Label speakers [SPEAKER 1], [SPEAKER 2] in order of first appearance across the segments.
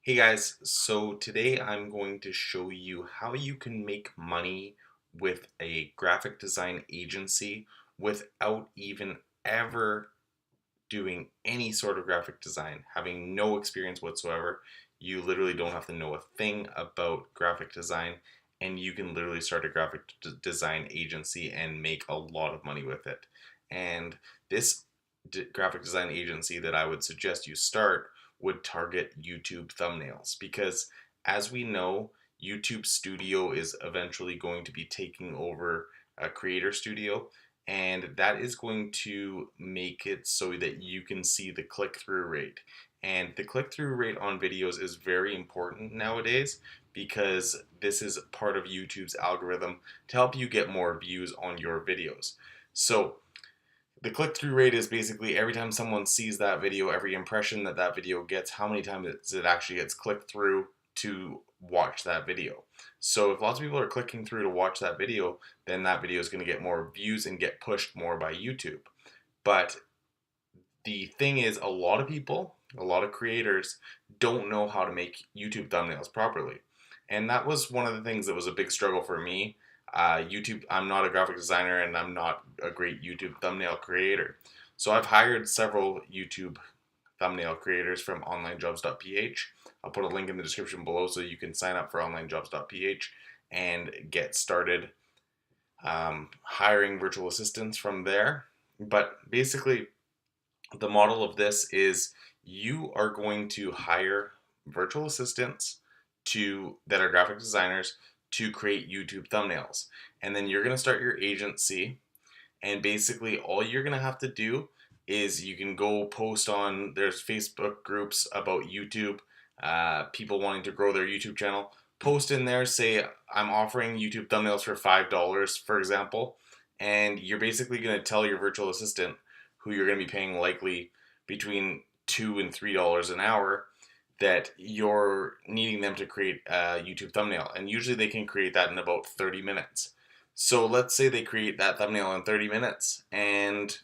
[SPEAKER 1] Hey guys, so today I'm going to show you how you can make money with a graphic design agency without even ever doing any sort of graphic design, having no experience whatsoever. You literally don't have to know a thing about graphic design, and you can literally start a graphic design agency and make a lot of money with it. And this graphic design agency that I would suggest you start would target YouTube thumbnails because, as we know, YouTube Studio is eventually going to be taking over Creator Studio, and that is going to make it so that you can see the click-through rate. And the click-through rate on videos is very important nowadays because this is part of YouTube's algorithm to help you get more views on your videos. So the click-through rate is basically every time someone sees that video, every impression that that video gets, how many times it actually gets clicked through to watch that video. So if lots of people are clicking through to watch that video, then that video is going to get more views and get pushed more by YouTube. But the thing is, a lot of people, a lot of creators don't know how to make YouTube thumbnails properly. And that was one of the things that was a big struggle for me. YouTube, I'm not a graphic designer and I'm not a great YouTube thumbnail creator. So I've hired several YouTube thumbnail creators from Onlinejobs.ph. I'll put a link in the description below so you can sign up for Onlinejobs.ph and get started hiring virtual assistants from there. But basically, the model of this is you are going to hire virtual assistants that are graphic designers to create YouTube thumbnails. And then you're going to start your agency, and basically all you're going to have to do is you can go post on there's Facebook groups about YouTube, people wanting to grow their YouTube channel. Post in there, say I'm offering YouTube thumbnails for $5, for example, and you're basically going to tell your virtual assistant, who you're going to be paying likely between $2 and $3 an hour, that you're needing them to create a YouTube thumbnail. And usually they can create that in about 30 minutes. So let's say they create that thumbnail in 30 minutes and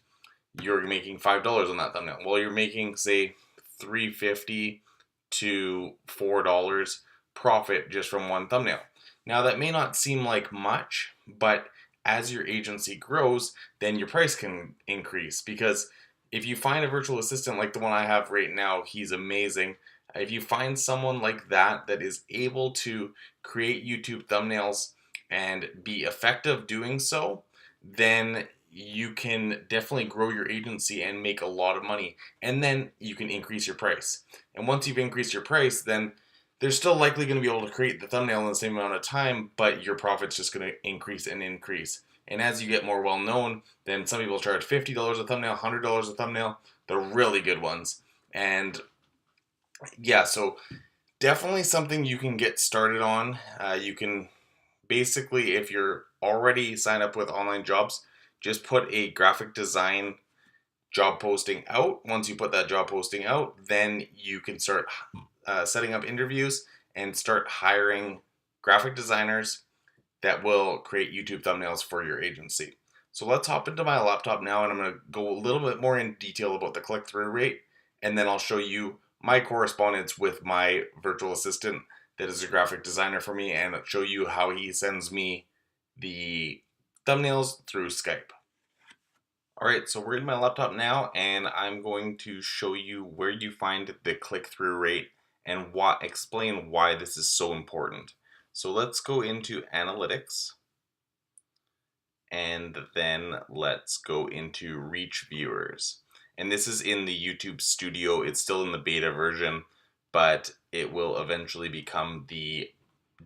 [SPEAKER 1] you're making $5 on that thumbnail. Well, you're making, say, $3.50 to $4 profit just from one thumbnail. Now, that may not seem like much, but as your agency grows, then your price can increase, because if you find a virtual assistant like the one I have right now, he's amazing. If you find someone like that that is able to create YouTube thumbnails and be effective doing so, then you can definitely grow your agency and make a lot of money. And then you can increase your price. And once you've increased your price, then they're still likely going to be able to create the thumbnail in the same amount of time, but your profit's just going to increase and increase. And as you get more well known, then some people charge $50 a thumbnail, $100 a thumbnail, the really good ones. And yeah, so definitely something you can get started on. You can basically, if you're already signed up with Online Jobs, just put a graphic design job posting out. Once you put that job posting out, then you can start setting up interviews and start hiring graphic designers that will create YouTube thumbnails for your agency. So let's hop into my laptop now, and I'm going to go a little bit more in detail about the click-through rate, and then I'll show you my correspondence with my virtual assistant that is a graphic designer for me, and show you how he sends me the thumbnails through Skype. Alright, so we're in my laptop now, and I'm going to show you where you find the click-through rate and explain why this is so important. So let's go into Analytics, and then let's go into Reach Viewers. And this is in the YouTube Studio. It's still in the beta version, but it will eventually become the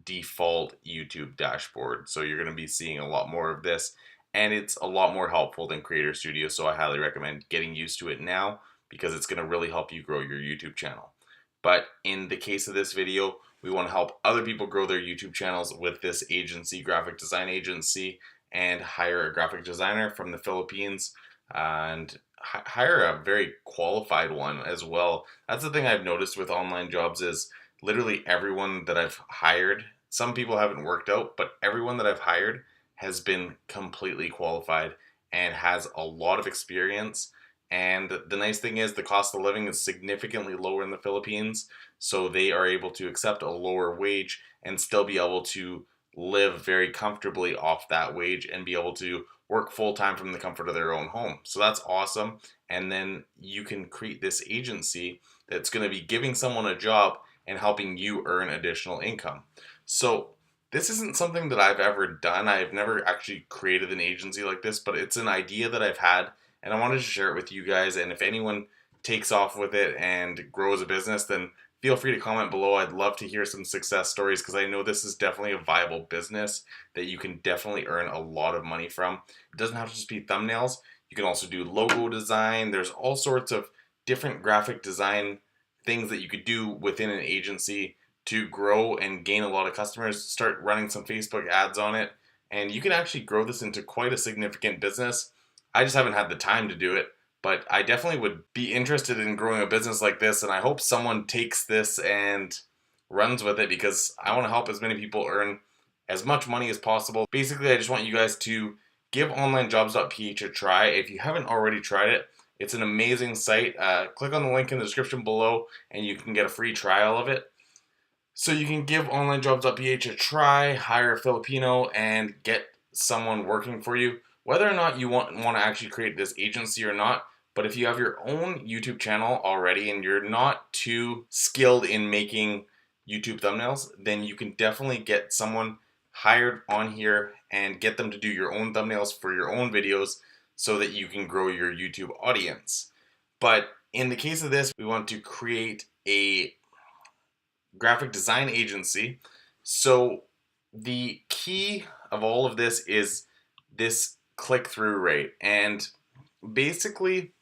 [SPEAKER 1] default YouTube dashboard. So you're going to be seeing a lot more of this, and it's a lot more helpful than Creator Studio, so I highly recommend getting used to it now because it's going to really help you grow your YouTube channel. But in the case of this video, we want to help other people grow their YouTube channels with this agency, graphic design agency, and hire a graphic designer from the Philippines and hire a very qualified one as well. That's the thing I've noticed with online jobs is literally everyone that I've hired, some people haven't worked out, but everyone that I've hired has been completely qualified and has a lot of experience And the nice thing is the cost of living is significantly lower in the Philippines, so they are able to accept a lower wage and still be able to live very comfortably off that wage and be able to work full time from the comfort of their own home. So that's awesome. And then you can create this agency that's going to be giving someone a job and helping you earn additional income. So this isn't something that I've ever done. I've never actually created an agency like this, but it's an idea that I've had and I wanted to share it with you guys. And if anyone takes off with it and grows a business, then feel free to comment below. I'd love to hear some success stories because I know this is definitely a viable business that you can definitely earn a lot of money from. It doesn't have to just be thumbnails. You can also do logo design. There's all sorts of different graphic design things that you could do within an agency to grow and gain a lot of customers. Start running some Facebook ads on it, and you can actually grow this into quite a significant business. I just haven't had the time to do it, but I definitely would be interested in growing a business like this, and I hope someone takes this and runs with it because I want to help as many people earn as much money as possible. Basically, I just want you guys to give Onlinejobs.ph a try. If you haven't already tried it, it's an amazing site. Click on the link in the description below and you can get a free trial of it. So you can give Onlinejobs.ph a try, hire a Filipino, and get someone working for you. Whether or not you want to actually create this agency or not, but if you have your own YouTube channel already and you're not too skilled in making YouTube thumbnails, then you can definitely get someone hired on here and get them to do your own thumbnails for your own videos so that you can grow your YouTube audience. But in the case of this, we want to create a graphic design agency. So the key of all of this is this click-through rate. And basically,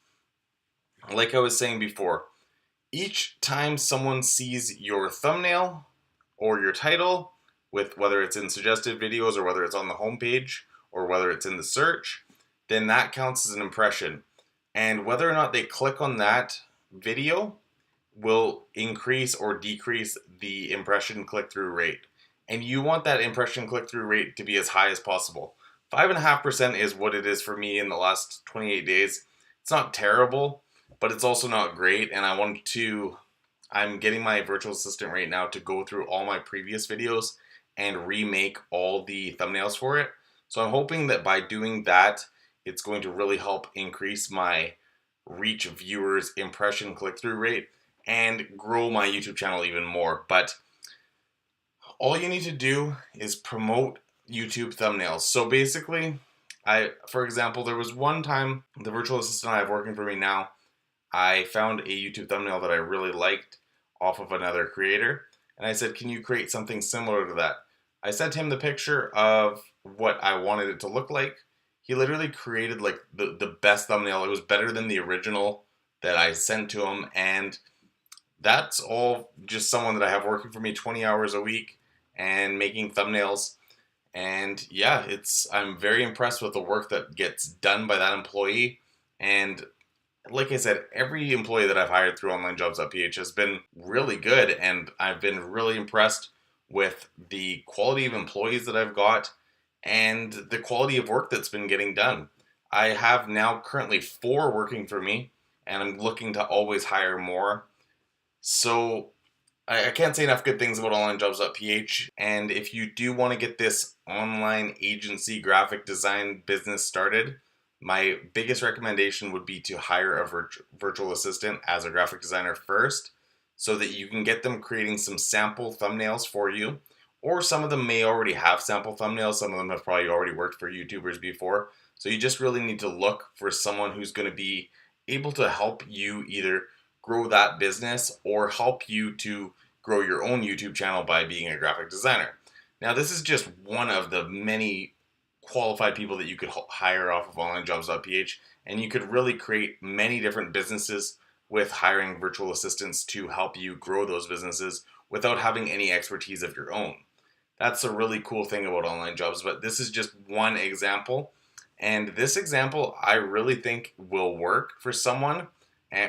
[SPEAKER 1] like I was saying before, each time someone sees your thumbnail or your title, with whether it's in suggested videos or whether it's on the homepage or whether it's in the search, then that counts as an impression. And whether or not they click on that video will increase or decrease the impression click-through rate. And you want that impression click-through rate to be as high as possible. 5.5% is what it is for me in the last 28 days. It's not terrible, but it's also not great. And I'm getting my virtual assistant right now to go through all my previous videos and remake all the thumbnails for it. So I'm hoping that by doing that, it's going to really help increase my reach, viewers, impression click-through rate, and grow my YouTube channel even more. But all you need to do is promote YouTube thumbnails. So basically, for example, there was one time the virtual assistant I have working for me now, I found a YouTube thumbnail that I really liked off of another creator, and I said, can you create something similar to that? I sent him the picture of what I wanted it to look like. He literally created like the best thumbnail. It was better than the original that I sent to him, and that's all just someone that I have working for me 20 hours a week and making thumbnails. And yeah, I'm very impressed with the work that gets done by that employee. And like I said, every employee that I've hired through Onlinejobs.ph has been really good, and I've been really impressed with the quality of employees that I've got and the quality of work that's been getting done. I have now currently 4 working for me, and I'm looking to always hire more. So I can't say enough good things about Onlinejobs.ph. And if you do want to get this online agency graphic design business started, my biggest recommendation would be to hire a virtual assistant as a graphic designer first, so that you can get them creating some sample thumbnails for you. Or some of them may already have sample thumbnails. Some of them have probably already worked for YouTubers before. So you just really need to look for someone who's going to be able to help you either grow that business or help you to grow your own YouTube channel by being a graphic designer. Now, this is just one of the many qualified people that you could hire off of Onlinejobs.ph, and you could really create many different businesses with hiring virtual assistants to help you grow those businesses without having any expertise of your own. That's a really cool thing about online jobs, but this is just one example. And this example, I really think will work for someone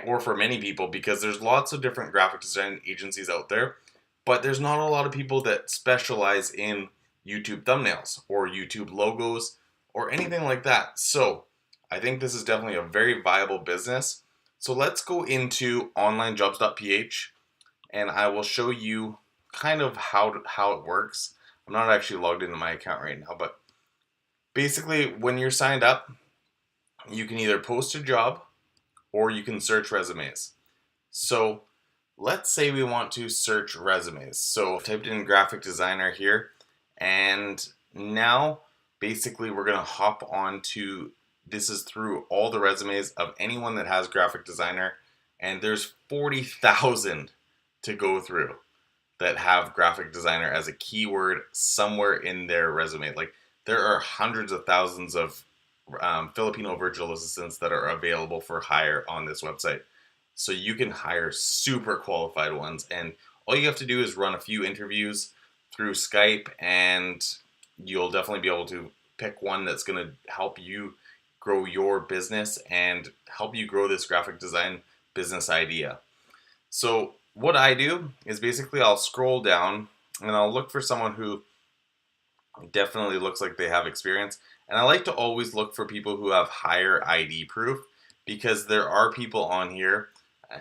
[SPEAKER 1] or for many people, because there's lots of different graphic design agencies out there, but there's not a lot of people that specialize in YouTube thumbnails or YouTube logos or anything like that. So I think this is definitely a very viable business. So let's go into Onlinejobs.ph and I will show you kind of how it works. I'm not actually logged into my account right now, but basically when you're signed up, you can either post a job or you can search resumes. So let's say we want to search resumes. So I've typed in graphic designer here, and now basically we're going to hop on to, this is through all the resumes of anyone that has graphic designer, and there's 40,000 to go through that have graphic designer as a keyword somewhere in their resume. Like there are hundreds of thousands of Filipino virtual assistants that are available for hire on this website. So you can hire super qualified ones, and all you have to do is run a few interviews through Skype, and you'll definitely be able to pick one that's going to help you grow your business and help you grow this graphic design business idea. So what I do is basically I'll scroll down and I'll look for someone who definitely looks like they have experience. And I like to always look for people who have higher ID proof, because there are people on here,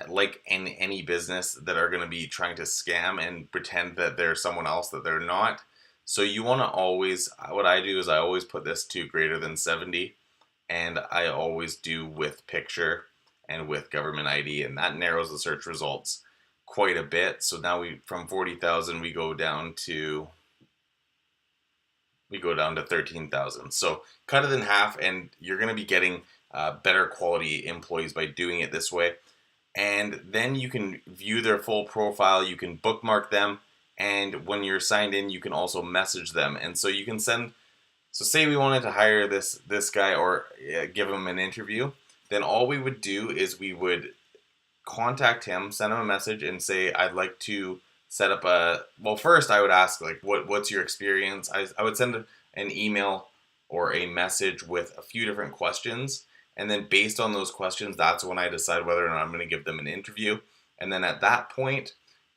[SPEAKER 1] like in any business, that are going to be trying to scam and pretend that they're someone else that they're not. So you want to always, what I do is I always put this to greater than 70, and I always do with picture and with government ID, and that narrows the search results quite a bit. So now from 40,000 we go down to 13,000. So cut it in half, and you're going to be getting better quality employees by doing it this way. And then you can view their full profile, you can bookmark them, and when you're signed in, you can also message them. And so you can send, so say we wanted to hire this guy or give him an interview, then all we would do is we would contact him, send him a message, and say, I'd like to set up well, first I would ask, like, what's your experience? I would send an email or a message with a few different questions, and then based on those questions, that's when I decide whether or not I'm going to give them an interview. And then at that point,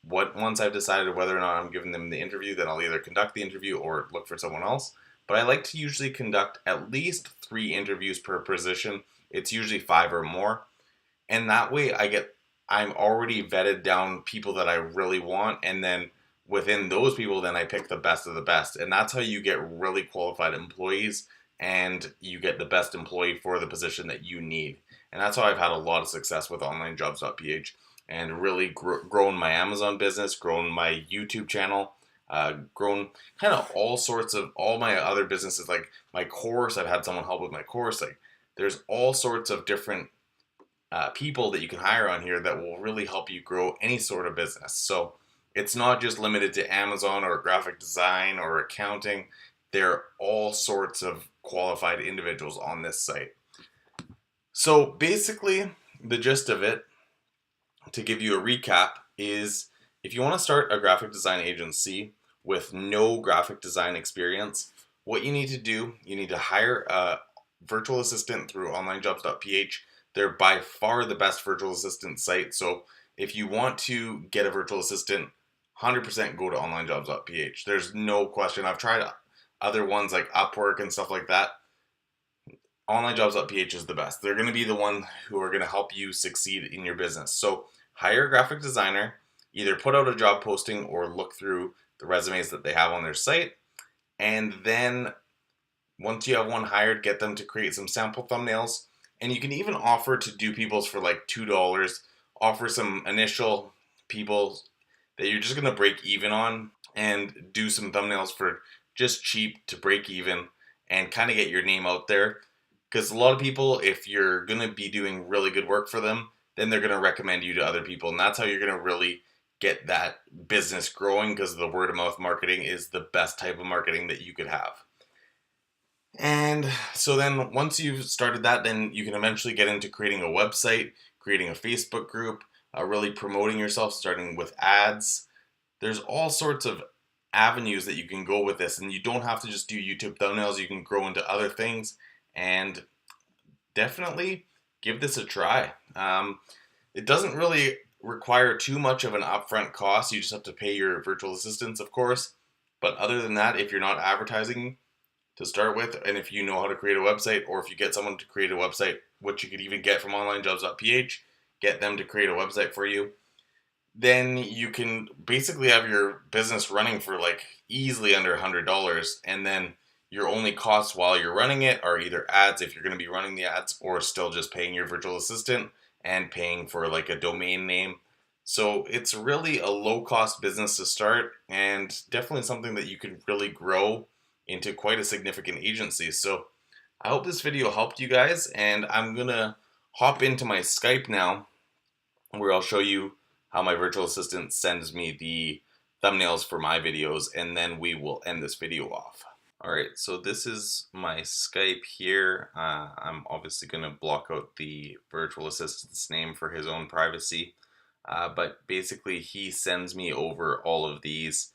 [SPEAKER 1] once I've decided whether or not I'm giving them the interview, then I'll either conduct the interview or look for someone else. But I like to usually conduct at least 3 interviews per position. It's usually 5 or more. And that way I'm already vetted down people that I really want, and then within those people, then I pick the best of the best. And that's how you get really qualified employees, and you get the best employee for the position that you need. And that's how I've had a lot of success with Onlinejobs.ph, and really grown my Amazon business, grown my YouTube channel, grown kind of all my other businesses, like my course. I've had someone help with my course. Like there's all sorts of different people that you can hire on here that will really help you grow any sort of business. So it's not just limited to Amazon or graphic design or accounting. There are all sorts of qualified individuals on this site. So basically, the gist of it, to give you a recap, is if you want to start a graphic design agency with no graphic design experience, what you need to do, you need to hire a virtual assistant through Onlinejobs.ph. They're by far the best virtual assistant site. So if you want to get a virtual assistant, 100% go to Onlinejobs.ph. There's no question. I've tried other ones like Upwork and stuff like that. Onlinejobs.ph is the best. They're going to be the one who are going to help you succeed in your business. So hire a graphic designer, either put out a job posting or look through the resumes that they have on their site. And then once you have one hired, get them to create some sample thumbnails. And you can even offer to do people's for like $2. Offer some initial people that you're just going to break even on, and do some thumbnails for just cheap to break even and kind of get your name out there. Because a lot of people, if you're going to be doing really good work for them, then they're going to recommend you to other people. And that's how you're going to really get that business growing, because the word of mouth marketing is the best type of marketing that you could have. And so then once you've started that, then you can eventually get into creating a website, creating a Facebook group, really promoting yourself, starting with ads. There's all sorts of avenues that you can go with this, and you don't have to just do YouTube thumbnails. You can grow into other things, and definitely give this a try. It doesn't really require too much of an upfront cost. You just have to pay your virtual assistants, of course. But other than that, if you're not advertising, to start with. And if you know how to create a website, or if you get someone to create a website, which you could even get from Onlinejobs.ph, get them to create a website for you, then you can basically have your business running for like easily under $100. And then your only costs while you're running it are either ads, if you're going to be running the ads, or still just paying your virtual assistant and paying for like a domain name. So it's really a low cost business to start, and definitely something that you can really grow into quite a significant agency. So I hope this video helped you guys, and I'm going to hop into my Skype now, where I'll show you how my virtual assistant sends me the thumbnails for my videos, and then we will end this video off. Alright, so this is my Skype here. I'm obviously going to block out the virtual assistant's name for his own privacy, but basically he sends me over all of these.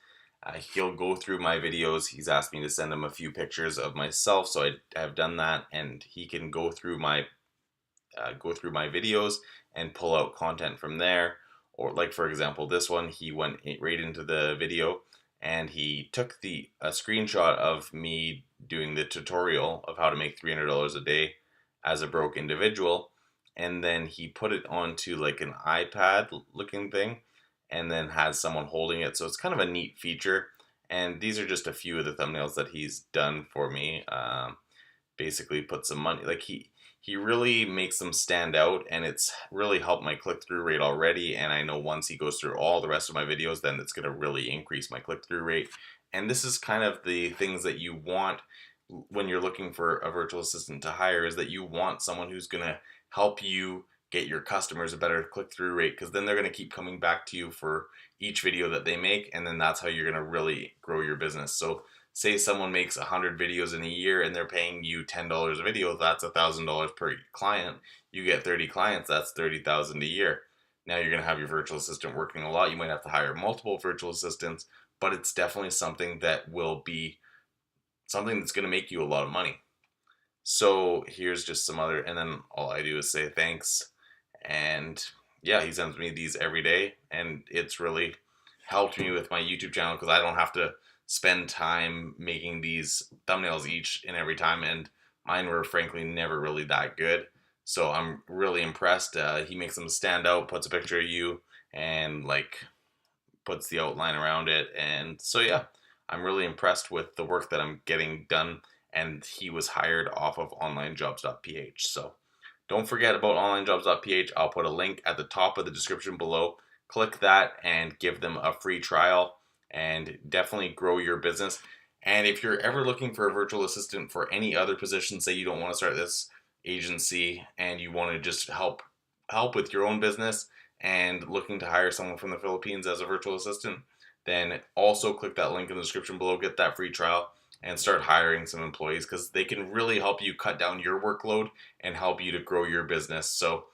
[SPEAKER 1] He'll go through my videos. He's asked me to send him a few pictures of myself, so I have done that, and he can go through my videos and pull out content from there. Or like, for example, this one, he went right into the video and he took a screenshot of me doing the tutorial of how to make $300 a day as a broke individual, and then he put it onto like an iPad looking thing, and then has someone holding it. So it's kind of a neat feature, and these are just a few of the thumbnails that he's done for me. Basically put some money, like he really makes them stand out, and it's really helped my click-through rate already. And I know once he goes through all the rest of my videos, then it's going to really increase my click-through rate. And this is kind of the things that you want when you're looking for a virtual assistant to hire, is that you want someone who's going to help you get your customers a better click-through rate, because then they're going to keep coming back to you for each video that they make, and then that's how you're going to really grow your business. So say someone makes 100 videos in a year and they're paying you $10 a video, that's $1,000 per client. You get 30 clients, that's $30,000 a year. Now you're going to have your virtual assistant working a lot. You might have to hire multiple virtual assistants, but it's definitely something that will be something that's going to make you a lot of money. So here's just some other, and then all I do is say thanks. And yeah, he sends me these every day, and it's really helped me with my YouTube channel, because I don't have to spend time making these thumbnails each and every time, and mine were frankly never really that good. So I'm really impressed. He makes them stand out, puts a picture of you, and like puts the outline around it. And so yeah, I'm really impressed with the work that I'm getting done, and he was hired off of Onlinejobs.ph. So don't forget about Onlinejobs.ph. I'll put a link at the top of the description below. Click that and give them a free trial, and definitely grow your business. And if you're ever looking for a virtual assistant for any other position, say you don't want to start this agency and you want to just help with your own business and looking to hire someone from the Philippines as a virtual assistant, then also click that link in the description below, get that free trial, and start hiring some employees, because they can really help you cut down your workload and help you to grow your business. So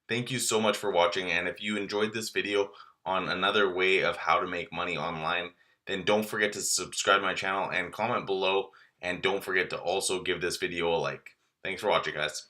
[SPEAKER 1] thank you so much for watching, and if you enjoyed this video on another way of how to make money online, then don't forget to subscribe to my channel and comment below, and don't forget to also give this video a like. Thanks for watching, guys.